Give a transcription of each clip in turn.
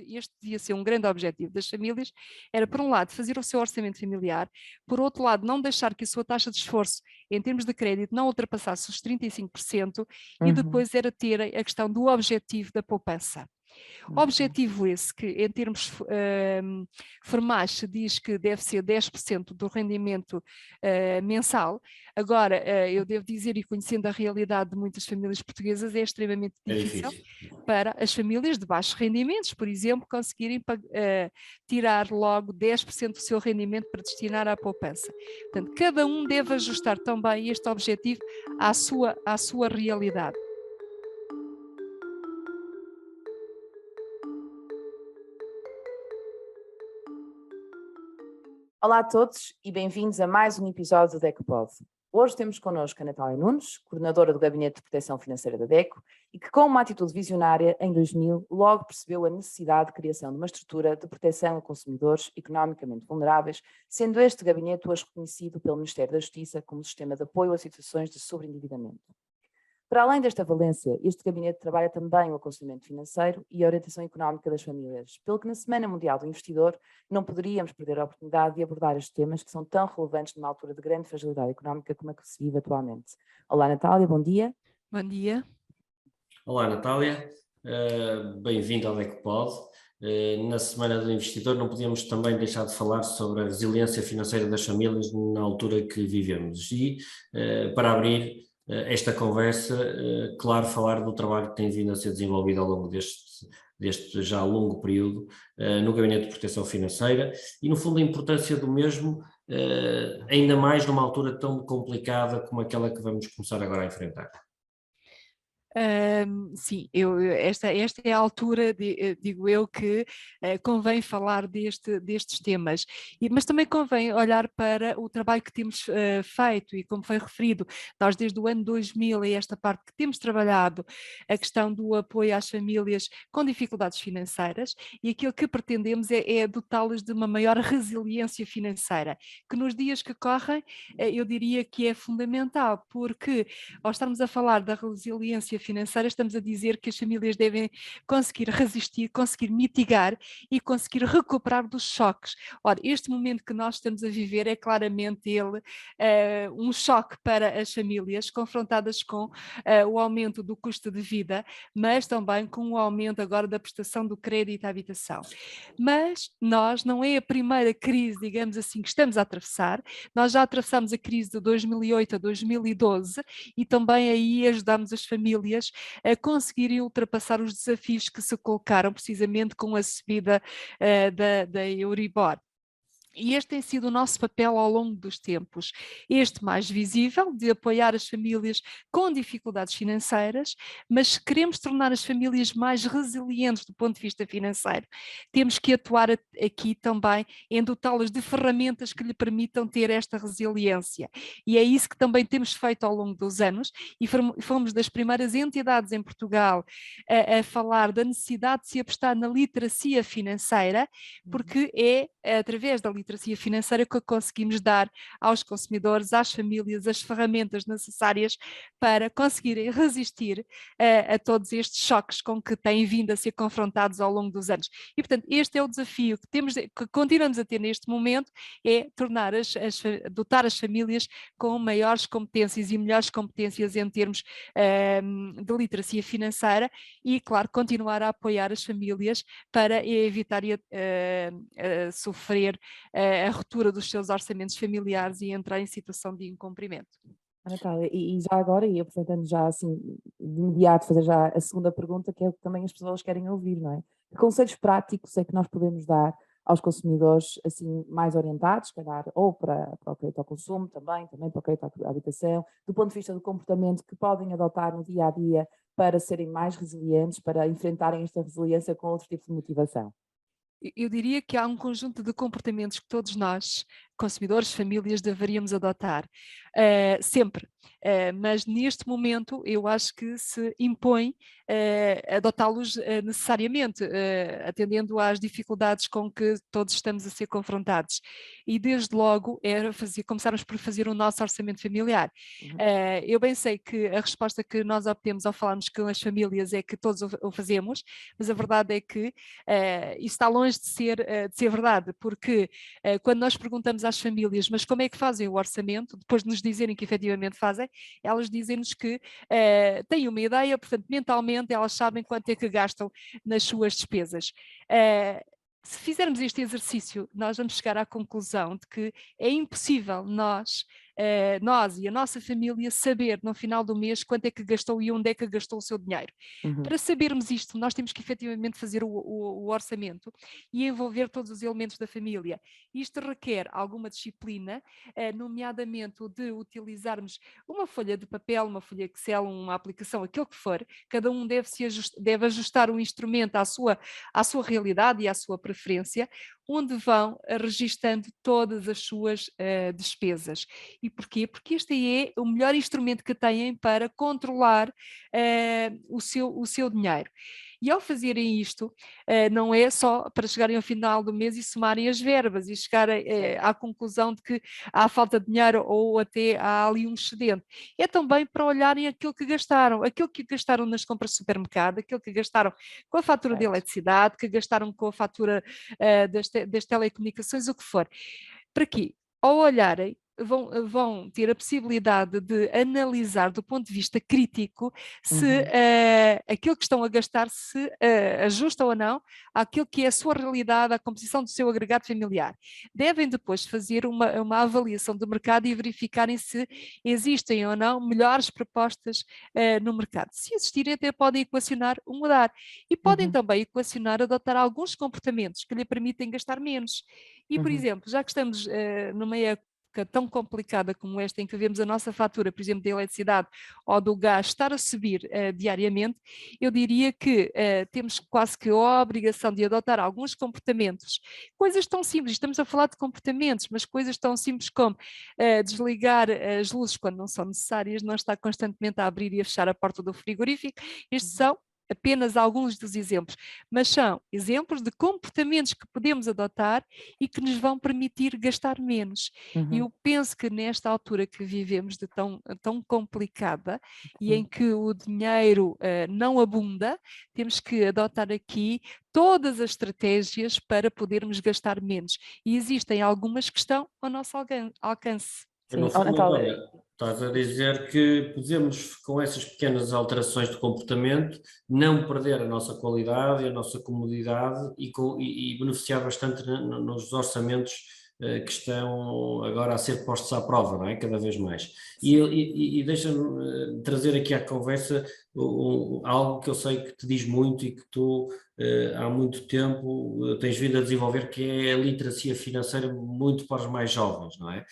este devia ser um grande objetivo das famílias, era, por um lado, fazer o seu orçamento familiar, por outro lado, não deixar que a sua taxa de esforço em termos de crédito não ultrapassasse os 35% e Uhum. depois era ter a questão do objetivo da poupança. Ok. Objetivo esse que, em termos formais, se diz que deve ser 10% do rendimento mensal. Agora, eu devo dizer, e conhecendo a realidade de muitas famílias portuguesas, é extremamente É difícil difícil. para as famílias de baixos rendimentos, por exemplo, conseguirem tirar logo 10% do seu rendimento para destinar à poupança. Portanto, cada um deve ajustar também este objetivo à sua realidade. Olá a todos e bem-vindos a mais um episódio do DECOPOD. Hoje temos connosco a Natália Nunes, coordenadora do Gabinete de Proteção Financeira da DECO, e que, com uma atitude visionária, em 2000, logo percebeu a necessidade de criação de uma estrutura de proteção a consumidores economicamente vulneráveis, sendo este gabinete hoje reconhecido pelo Ministério da Justiça como sistema de apoio a situações de sobreendividamento. Para além desta valência, este gabinete trabalha também o aconselhamento financeiro e a orientação económica das famílias, pelo que na Semana Mundial do Investidor não poderíamos perder a oportunidade de abordar estes temas que são tão relevantes numa altura de grande fragilidade económica como a que se vive atualmente. Olá Natália, bom dia. Bom dia. Olá, Natália. Bem-vindo ao DECOPOD. Na Semana do Investidor não podíamos também deixar de falar sobre a resiliência financeira das famílias na altura que vivemos. E, para abrir esta conversa, claro, falar do trabalho que tem vindo a ser desenvolvido ao longo deste já longo período no Gabinete de Proteção Financeira e, no fundo, a importância do mesmo, ainda mais numa altura tão complicada como aquela que vamos começar agora a enfrentar. Sim, esta é a altura, digo eu, que convém falar destes temas, mas também convém olhar para o trabalho que temos feito e como foi referido, nós desde o ano 2000 e esta parte que temos trabalhado a questão do apoio às famílias com dificuldades financeiras e aquilo que pretendemos é dotá-las de uma maior resiliência financeira, que nos dias que correm eu diria que é fundamental, porque ao estarmos a falar da resiliência financeira, estamos a dizer que as famílias devem conseguir resistir, conseguir mitigar e conseguir recuperar dos choques. Ora, este momento que nós estamos a viver é claramente ele um choque para as famílias confrontadas com o aumento do custo de vida, mas também com o aumento agora da prestação do crédito à habitação. Mas nós não é a primeira crise, digamos assim, que estamos a atravessar, nós já atravessamos a crise de 2008 a 2012 e também aí ajudamos as famílias a conseguirem ultrapassar os desafios que se colocaram precisamente com a subida da Euribor. E este tem sido o nosso papel ao longo dos tempos. Este mais visível, de apoiar as famílias com dificuldades financeiras, mas se queremos tornar as famílias mais resilientes do ponto de vista financeiro, temos que atuar aqui também em dotá-las de ferramentas que lhe permitam ter esta resiliência. E é isso que também temos feito ao longo dos anos e fomos das primeiras entidades em Portugal a falar da necessidade de se apostar na literacia financeira, porque é através da literacia financeira que conseguimos dar aos consumidores, às famílias, as ferramentas necessárias para conseguirem resistir a todos estes choques com que têm vindo a ser confrontados ao longo dos anos. E, portanto, este é o desafio que continuamos a ter neste momento, é tornar dotar as famílias com maiores competências e melhores competências em termos de literacia financeira e, claro, continuar a apoiar as famílias para evitar sofrer a ruptura dos seus orçamentos familiares e entrar em situação de incumprimento. Natália, e já agora, e aproveitando já assim, de imediato fazer já a segunda pergunta, que é o que também as pessoas querem ouvir, não é? Que conselhos práticos é que nós podemos dar aos consumidores assim mais orientados, se calhar, ou para o crédito ao consumo também para o crédito à habitação, do ponto de vista do comportamento que podem adotar no dia a dia para serem mais resilientes, para enfrentarem esta resiliência com outro tipo de motivação? Eu diria que há um conjunto de comportamentos que todos nós consumidores, famílias, deveríamos adotar. Sempre. Mas neste momento eu acho que se impõe adotá-los necessariamente, atendendo às dificuldades com que todos estamos a ser confrontados. E desde logo começarmos por fazer o nosso orçamento familiar. Eu bem sei que a resposta que nós obtemos ao falarmos com as famílias é que todos o fazemos, mas a verdade é que isso está longe de ser verdade, porque quando nós perguntamos às famílias, mas como é que fazem o orçamento, depois de nos dizerem que efetivamente fazem, elas dizem-nos que têm uma ideia, portanto, mentalmente elas sabem quanto é que gastam nas suas despesas. Se fizermos este exercício, nós vamos chegar à conclusão de que é impossível nós e a nossa família saber no final do mês quanto é que gastou e onde é que gastou o seu dinheiro. Para sabermos isto, nós temos que efetivamente fazer o orçamento e envolver todos os elementos da família. Isto requer alguma disciplina, nomeadamente o de utilizarmos uma folha de papel, uma folha Excel, uma aplicação, aquilo que for. Cada um deve ajustar o instrumento à sua realidade e à sua preferência, onde vão registando todas as suas despesas. E porquê? Porque este é o melhor instrumento que têm para controlar o seu dinheiro. E ao fazerem isto, não é só para chegarem ao final do mês e somarem as verbas e chegarem à conclusão de que há falta de dinheiro ou até há ali um excedente. É também para olharem aquilo que gastaram nas compras de supermercado, aquilo que gastaram com a fatura de eletricidade, que gastaram com a fatura das telecomunicações, o que for. Para quê? Ao olharem, vão ter a possibilidade de analisar do ponto de vista crítico se aquilo que estão a gastar se ajusta ou não àquilo que é a sua realidade, à composição do seu agregado familiar. Devem depois fazer uma avaliação do mercado e verificarem se existem ou não melhores propostas no mercado. Se existirem, até podem equacionar o mudar. E podem também equacionar adotar alguns comportamentos que lhe permitem gastar menos. E, por exemplo, já que estamos numa época tão complicada como esta, em que vemos a nossa fatura, por exemplo, da eletricidade ou do gás, estar a subir diariamente, eu diria que temos quase que a obrigação de adotar alguns comportamentos, coisas tão simples, estamos a falar de comportamentos, mas coisas tão simples como desligar as luzes quando não são necessárias, não estar constantemente a abrir e a fechar a porta do frigorífico. Estes são apenas alguns dos exemplos, mas são exemplos de comportamentos que podemos adotar e que nos vão permitir gastar menos. E eu penso que nesta altura que vivemos de tão complicada e em que o dinheiro não abunda, temos que adotar aqui todas as estratégias para podermos gastar menos. E existem algumas que estão ao nosso alcance. No fundo, olha, estás a dizer que podemos, com essas pequenas alterações de comportamento, não perder a nossa qualidade e a nossa comodidade e beneficiar bastante nos orçamentos que estão agora a ser postos à prova, não é? Cada vez mais. E deixa-me trazer aqui à conversa algo que eu sei que te diz muito e que tu há muito tempo tens vindo a desenvolver, que é a literacia financeira muito para os mais jovens, não é?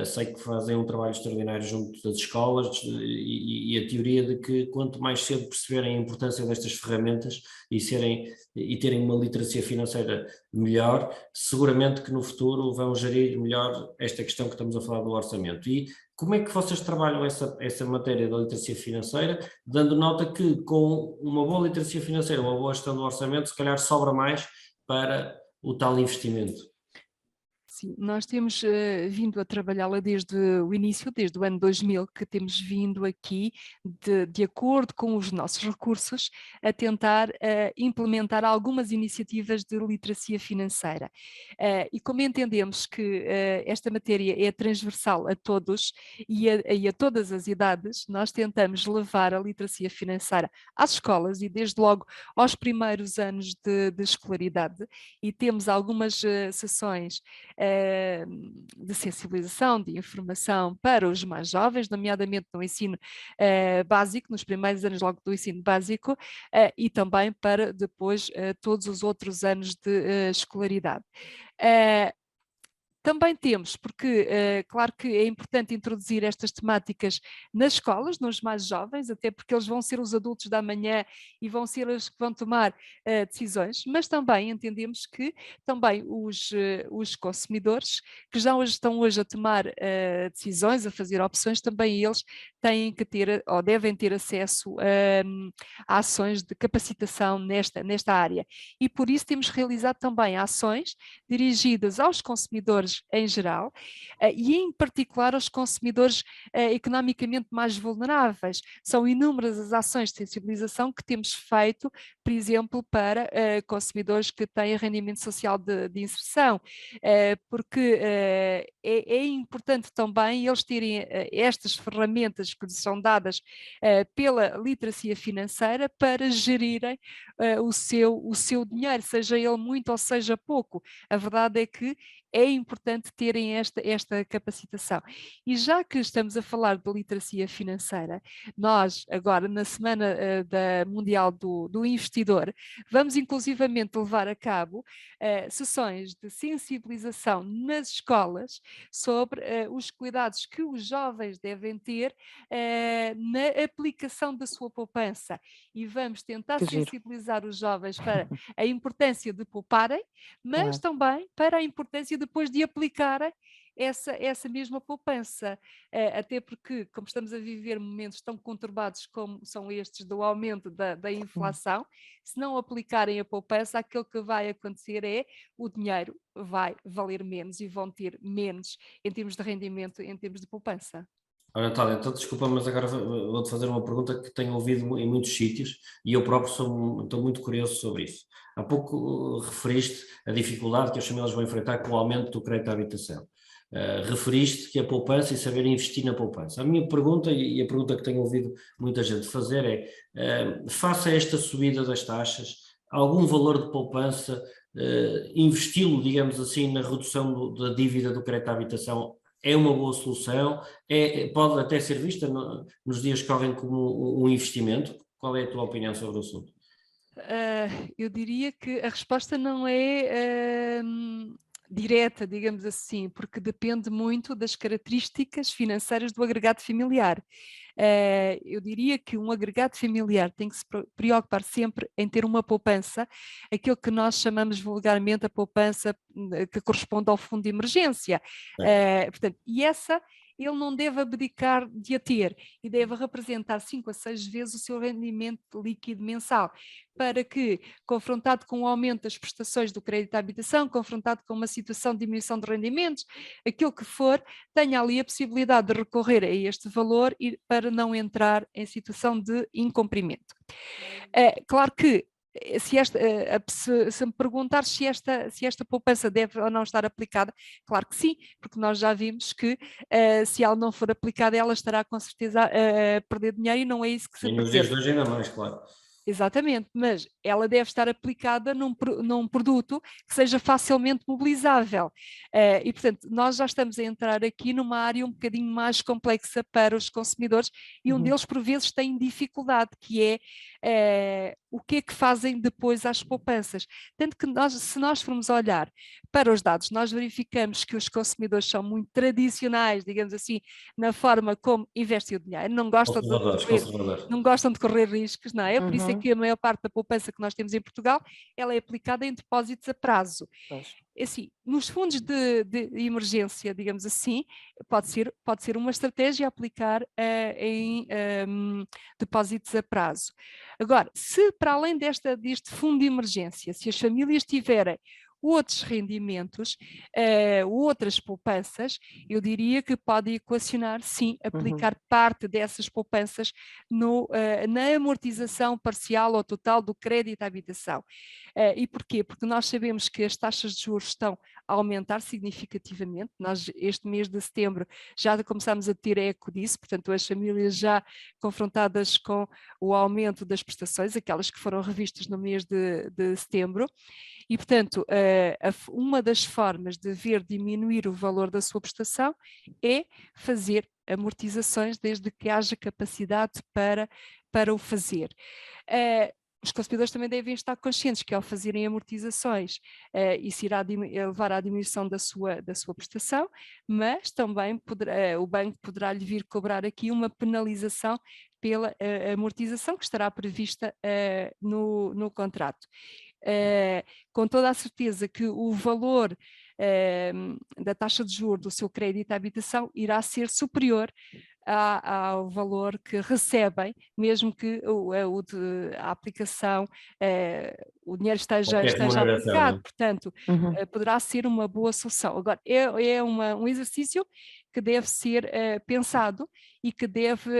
Sei que fazem um trabalho extraordinário junto das escolas e a teoria de que quanto mais cedo perceberem a importância destas ferramentas e terem uma literacia financeira melhor, seguramente que no futuro vão gerir melhor esta questão que estamos a falar do orçamento. E como é que vocês trabalham essa matéria da literacia financeira, dando nota que com uma boa literacia financeira, uma boa gestão do orçamento, se calhar sobra mais para o tal investimento? Sim, nós temos vindo a trabalhá-la desde o início, desde o ano 2000, que temos vindo aqui, de acordo com os nossos recursos, a tentar implementar algumas iniciativas de literacia financeira. E como entendemos que esta matéria é transversal a todos e a todas as idades, nós tentamos levar a literacia financeira às escolas e desde logo aos primeiros anos de escolaridade, e temos algumas sessões de sensibilização, de informação para os mais jovens, nomeadamente no ensino básico, nos primeiros anos logo do ensino básico, e também para depois todos os outros anos de escolaridade. Também temos, porque claro que é importante introduzir estas temáticas nas escolas, nos mais jovens, até porque eles vão ser os adultos da manhã e vão ser os que vão tomar decisões, mas também entendemos que também os consumidores que já hoje estão hoje a tomar decisões, a fazer opções, também eles têm que ter ou devem ter acesso a ações de capacitação nesta área. E por isso temos realizado também ações dirigidas aos consumidores em geral e em particular aos consumidores economicamente mais vulneráveis. São inúmeras as ações de sensibilização que temos feito, por exemplo, para consumidores que têm rendimento social de inserção, porque é importante também eles terem estas ferramentas que lhes são dadas pela literacia financeira para gerirem o seu dinheiro, seja ele muito ou seja pouco. A verdade é que é importante terem esta capacitação. E já que estamos a falar de literacia financeira, nós agora na Semana Mundial do Investidor, vamos inclusivamente levar a cabo sessões de sensibilização nas escolas sobre os cuidados que os jovens devem ter na aplicação da sua poupança. E vamos tentar sensibilizar os jovens para a importância de pouparem, mas também para a importância depois de aplicarem essa mesma poupança, até porque, como estamos a viver momentos tão conturbados como são estes do aumento da inflação, se não aplicarem a poupança, aquilo que vai acontecer é o dinheiro vai valer menos e vão ter menos em termos de rendimento, em termos de poupança. Ora, Natália, então desculpa, mas agora vou-te fazer uma pergunta que tenho ouvido em muitos sítios e eu próprio estou muito curioso sobre isso. Há pouco referiste a dificuldade que as famílias vão enfrentar com o aumento do crédito à habitação. Referiste que a poupança e saber investir na poupança. A minha pergunta, e a pergunta que tenho ouvido muita gente fazer é, face a esta subida das taxas, algum valor de poupança, investi-lo, digamos assim, na redução da dívida do crédito à habitação é uma boa solução? Pode até ser vista nos dias que correm como um investimento? Qual é a tua opinião sobre o assunto? Eu diria que a resposta não é direta, digamos assim, porque depende muito das características financeiras do agregado familiar. Eu diria que um agregado familiar tem que se preocupar sempre em ter uma poupança, aquilo que nós chamamos vulgarmente a poupança que corresponde ao fundo de emergência. Portanto, e essa ele não deve abdicar de a ter e deve representar 5 a 6 vezes o seu rendimento líquido mensal, para que, confrontado com o aumento das prestações do crédito à habitação, confrontado com uma situação de diminuição de rendimentos, aquilo que for, tenha ali a possibilidade de recorrer a este valor e para não entrar em situação de incumprimento. Claro que se me perguntar se esta poupança deve ou não estar aplicada, claro que sim, porque nós já vimos que se ela não for aplicada, ela estará com certeza a perder dinheiro e não é isso que se pretende. E nos dias de hoje ainda mais, claro. Exatamente, mas ela deve estar aplicada num produto que seja facilmente mobilizável. E, portanto, nós já estamos a entrar aqui numa área um bocadinho mais complexa para os consumidores e um deles, por vezes, tem dificuldade, que é o que é que fazem depois às poupanças. Tanto que se nós formos olhar para os dados, nós verificamos que os consumidores são muito tradicionais, digamos assim, na forma como investem o dinheiro, não gostam de correr riscos, não é? Por isso é que a maior parte da poupança que nós temos em Portugal, ela é aplicada em depósitos a prazo. Assim, nos fundos de emergência, digamos assim, pode ser uma estratégia a aplicar em depósitos a prazo. Agora, se para além deste fundo de emergência, se as famílias tiverem outros rendimentos, outras poupanças, eu diria que pode equacionar, sim, aplicar parte dessas poupanças na amortização parcial ou total do crédito à habitação. E porquê? Porque nós sabemos que as taxas de juros estão a aumentar significativamente. Nós, este mês de setembro, já começamos a ter eco disso, portanto, as famílias já confrontadas com o aumento das prestações, aquelas que foram revistas no mês de setembro, e, portanto, uma das formas de ver diminuir o valor da sua prestação é fazer amortizações desde que haja capacidade para o fazer. os consumidores também devem estar conscientes que ao fazerem amortizações, isso irá levar à diminuição da sua prestação, mas também o banco poderá lhe vir cobrar aqui uma penalização pela amortização que estará prevista no contrato. Com toda a certeza que o valor da taxa de juros do seu crédito à habitação irá ser superior ao valor que recebem, mesmo que a aplicação, o dinheiro esteja aplicado, portanto, poderá ser uma boa solução. Agora, é um exercício que deve ser pensado e que deve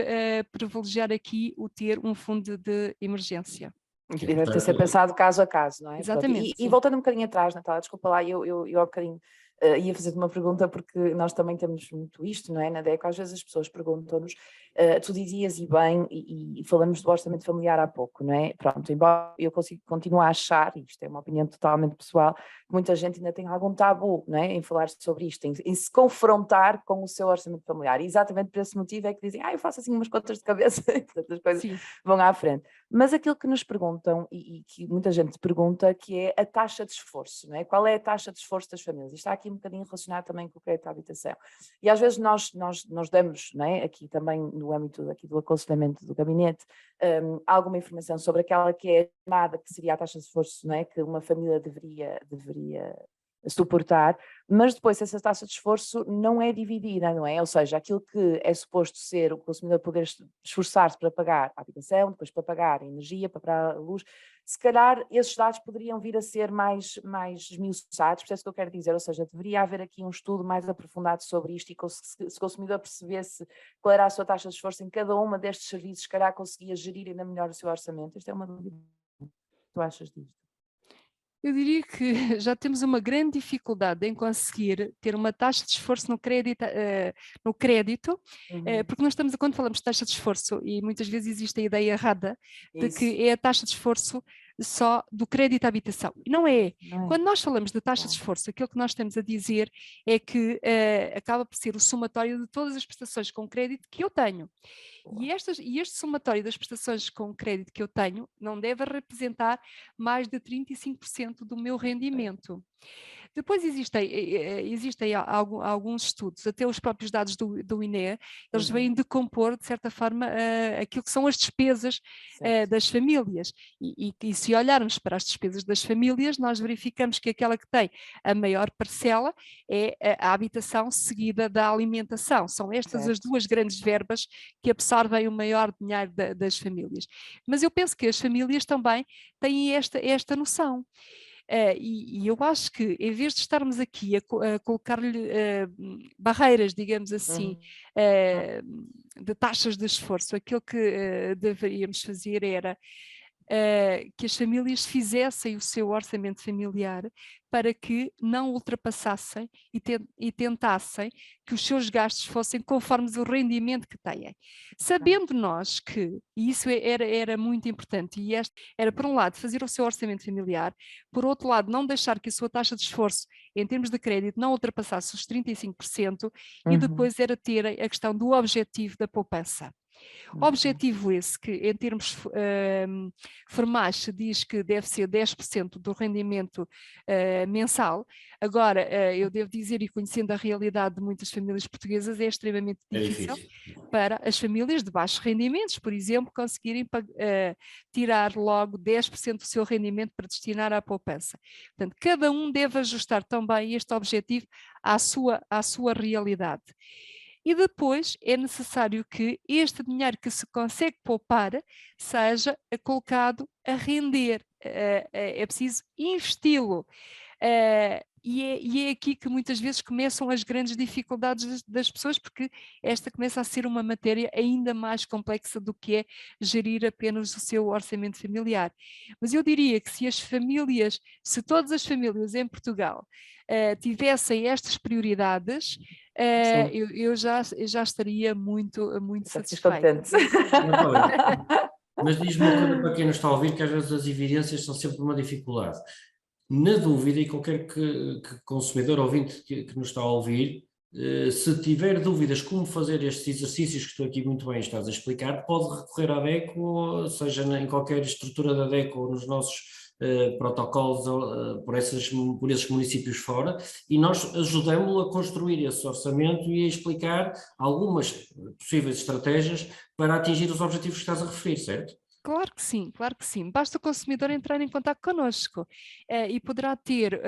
privilegiar aqui o ter um fundo de emergência. E deve ter ser pensado caso a caso, não é? Exatamente. E voltando um bocadinho atrás, Natália, desculpa lá, eu há bocadinho ia fazer-te uma pergunta, porque nós também temos muito isto, não é? Na DECO, às vezes as pessoas perguntam-nos, tu dizias e bem, e falamos do orçamento familiar há pouco, não é? Pronto, embora eu continuo a achar, isto é uma opinião totalmente pessoal, que muita gente ainda tem algum tabu, não é? Em falar sobre isto, em se confrontar com o seu orçamento familiar. E exatamente por esse motivo é que dizem, eu faço assim umas contas de cabeça, e portanto as coisas Sim. vão à frente. Mas aquilo que nos perguntam, e que muita gente pergunta, que é a taxa de esforço, não é? Qual é a taxa de esforço das famílias? Isto está aqui um bocadinho relacionado também com o crédito à habitação. E às vezes nós damos, não é? Aqui também no âmbito aqui do aconselhamento do gabinete, alguma informação sobre aquela que é chamada, que seria a taxa de esforço, não é? Que uma família deveria suportar, mas depois essa taxa de esforço não é dividida, não é? Ou seja, aquilo que é suposto ser o consumidor poder esforçar-se para pagar a habitação, depois para pagar a energia, para pagar a luz, se calhar esses dados poderiam vir a ser mais esmiuçados, por isso que eu quero dizer, ou seja, deveria haver aqui um estudo mais aprofundado sobre isto e se o consumidor percebesse qual era a sua taxa de esforço em cada uma destes serviços, se calhar conseguia gerir ainda melhor o seu orçamento. Isto é uma dúvida. O que tu achas disto? Eu diria que já temos uma grande dificuldade em conseguir ter uma taxa de esforço no crédito, porque nós estamos, quando falamos de taxa de esforço, e muitas vezes existe a ideia errada de que é a taxa de esforço só do crédito à habitação. E não é. Quando nós falamos de taxa de esforço, aquilo que nós estamos a dizer é que acaba por ser o somatório de todas as prestações com crédito que eu tenho. E este somatório das prestações com crédito que eu tenho não deve representar mais de 35% do meu rendimento. Depois existem alguns estudos, até os próprios dados do INE, eles vêm decompor, de certa forma, aquilo que são as despesas das famílias. E se olharmos para as despesas das famílias, nós verificamos que aquela que tem a maior parcela é a habitação, seguida da alimentação. São estas as duas grandes verbas que absorvem o maior dinheiro das famílias. Mas eu penso que as famílias também têm esta noção. E eu acho que, em vez de estarmos aqui a colocar-lhe barreiras, digamos assim, de taxas de esforço, aquilo que deveríamos fazer era que as famílias fizessem o seu orçamento familiar para que não ultrapassassem e tentassem que os seus gastos fossem conforme o rendimento que têm. Sabendo nós que, e isso era muito importante, e era, por um lado, fazer o seu orçamento familiar, por outro lado, não deixar que a sua taxa de esforço em termos de crédito não ultrapassasse os 35%, e depois era ter a questão do objetivo da poupança. Objetivo esse que, em termos formais, se diz que deve ser 10% do rendimento mensal. Agora, eu devo dizer, e conhecendo a realidade de muitas famílias portuguesas, é extremamente difícil para as famílias de baixos rendimentos, por exemplo, conseguirem tirar logo 10% do seu rendimento para destinar à poupança. Portanto, cada um deve ajustar também este objetivo à sua realidade. E depois é necessário que este dinheiro que se consegue poupar seja colocado a render. É preciso investi-lo. E é aqui que muitas vezes começam as grandes dificuldades das pessoas, porque esta começa a ser uma matéria ainda mais complexa do que é gerir apenas o seu orçamento familiar. Mas eu diria que se todas as famílias em Portugal tivessem estas prioridades, eu já estaria muito satisfeita. Mas diz-me uma coisa para quem nos está a ouvir, que às vezes as evidências são sempre uma dificuldade. Na dúvida, e qualquer consumidor ouvinte que nos está a ouvir, Se tiver dúvidas como fazer estes exercícios que tu aqui muito bem estás a explicar, pode recorrer à DECO, seja em qualquer estrutura da DECO ou nos nossos protocolos por esses municípios fora, e nós ajudamos-lo a construir esse orçamento e a explicar algumas possíveis estratégias para atingir os objetivos que estás a referir, certo? Claro que sim, claro que sim. Basta o consumidor entrar em contato connosco e poderá ter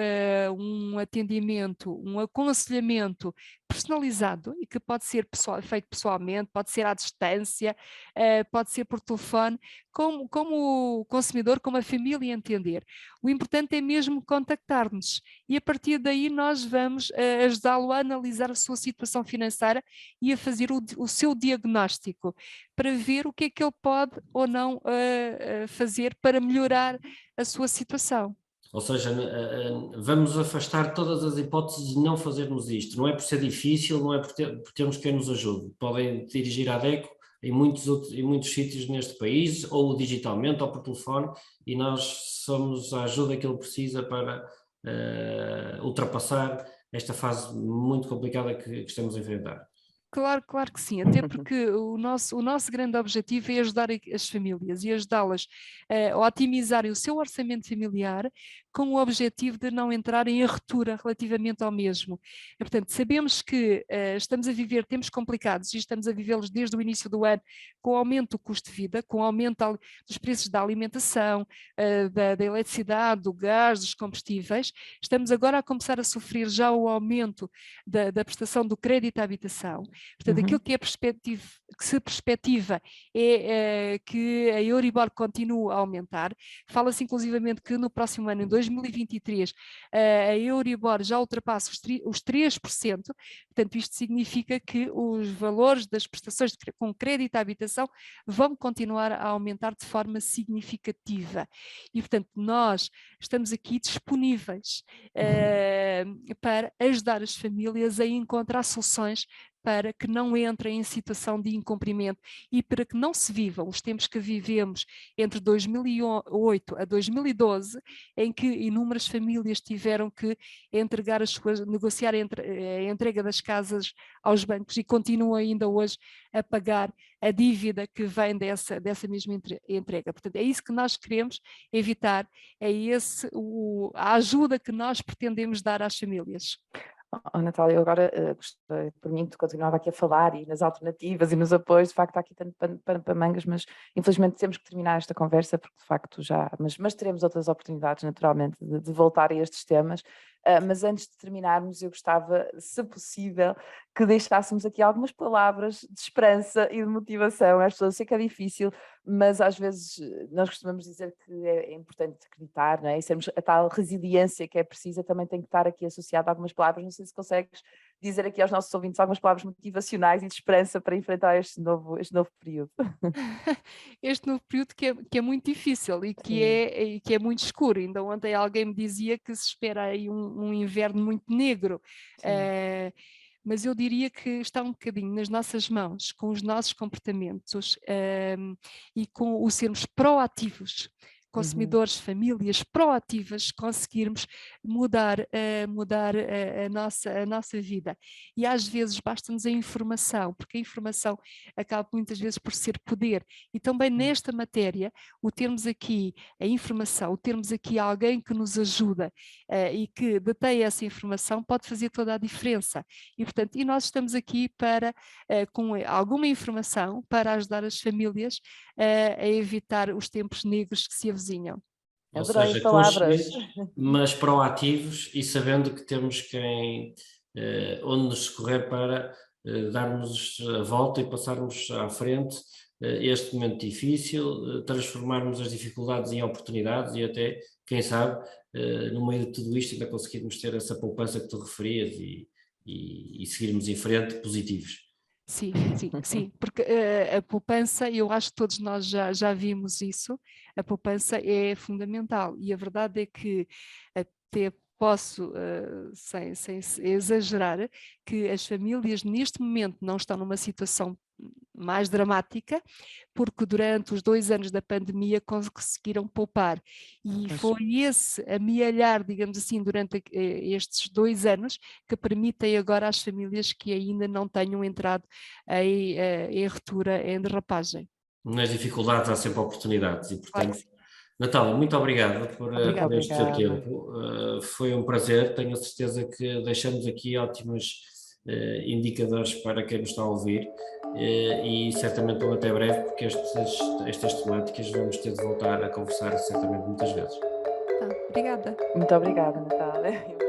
um atendimento, um aconselhamento personalizado e que pode ser feito pessoalmente, pode ser à distância, pode ser por telefone, como o consumidor, como a família entender. O importante é mesmo contactar-nos e a partir daí nós vamos ajudá-lo a analisar a sua situação financeira e a fazer o seu diagnóstico para ver o que é que ele pode ou não fazer para melhorar a sua situação. Ou seja, vamos afastar todas as hipóteses de não fazermos isto. Não é por ser difícil, não é por termos quem nos ajude. Podem dirigir à DECO em muitos sítios neste país, ou digitalmente, ou por telefone, e nós somos a ajuda que ele precisa para ultrapassar esta fase muito complicada que estamos a enfrentar. Claro, claro que sim, até porque o nosso grande objetivo é ajudar as famílias e ajudá-las a otimizarem o seu orçamento familiar com o objetivo de não entrarem em ruptura relativamente ao mesmo. E, portanto, sabemos que estamos a viver tempos complicados e estamos a vivê-los desde o início do ano com o aumento do custo de vida, com o aumento dos preços da alimentação, da eletricidade, do gás, dos combustíveis. Estamos agora a começar a sofrer já o aumento da prestação do crédito à habitação. Portanto, aquilo que se perspectiva é que a Euribor continue a aumentar. Fala-se inclusivamente que no próximo ano, em 2023, a Euribor já ultrapassa os 3%. Portanto, isto significa que os valores das prestações com crédito à habitação vão continuar a aumentar de forma significativa. E, portanto, nós estamos aqui disponíveis para ajudar as famílias a encontrar soluções para que não entrem em situação de incumprimento e para que não se vivam os tempos que vivemos entre 2008 a 2012, em que inúmeras famílias tiveram que negociar a entrega das casas aos bancos e continuam ainda hoje a pagar a dívida que vem dessa mesma entrega. Portanto, é isso que nós queremos evitar, é a ajuda que nós pretendemos dar às famílias. Oh, Natália, eu agora gostei, por mim, tu continuava aqui a falar e nas alternativas e nos apoios, de facto há aqui tanto para mangas, mas infelizmente temos que terminar esta conversa porque de facto mas teremos outras oportunidades naturalmente de voltar a estes temas, mas antes de terminarmos eu gostava, se possível, que deixássemos aqui algumas palavras de esperança e de motivação às pessoas. Eu sei que é difícil, mas às vezes nós costumamos dizer que é importante acreditar, não é? E sermos a tal resiliência que é precisa também tem que estar aqui associada a algumas palavras. Não sei se consegues dizer aqui aos nossos ouvintes algumas palavras motivacionais e de esperança para enfrentar este novo período. Este novo período que é muito difícil e que é muito escuro. Ainda ontem alguém me dizia que se espera aí um inverno muito negro. Mas eu diria que está um bocadinho nas nossas mãos, com os nossos comportamentos e com o sermos proativos, consumidores, famílias proativas, conseguirmos mudar a nossa vida. E às vezes basta-nos a informação, porque a informação acaba muitas vezes por ser poder. E também nesta matéria, o termos aqui a informação, o termos aqui alguém que nos ajuda e que detém essa informação pode fazer toda a diferença. E, portanto, nós estamos aqui com alguma informação para ajudar as famílias a evitar os tempos negros que se avizinham. Ou seja, conscientes, mas proativos e sabendo que temos onde nos socorrer para darmos a volta e passarmos à frente este momento difícil, transformarmos as dificuldades em oportunidades e até, quem sabe, no meio de tudo isto ainda conseguirmos ter essa poupança que tu referias e seguirmos em frente positivos. Sim, porque a poupança, eu acho que todos nós já vimos isso, a poupança é fundamental e a verdade é que até posso, sem exagerar, que as famílias neste momento não estão numa situação mais dramática, porque durante os 2 anos da pandemia conseguiram poupar. E foi esse amealhar, digamos assim, durante estes 2 anos que permitem agora às famílias que ainda não tenham entrado em ruptura, em derrapagem. Nas dificuldades há sempre oportunidades e, Claro portanto, que sim. Natália, muito obrigado por Obrigada. este seu Obrigada. tempo. Foi um prazer, tenho a certeza que deixamos aqui ótimos indicadores para quem nos está a ouvir e certamente um até breve, porque estas temáticas vamos ter de voltar a conversar certamente muitas vezes. Tá, obrigada. Muito obrigada, Natália.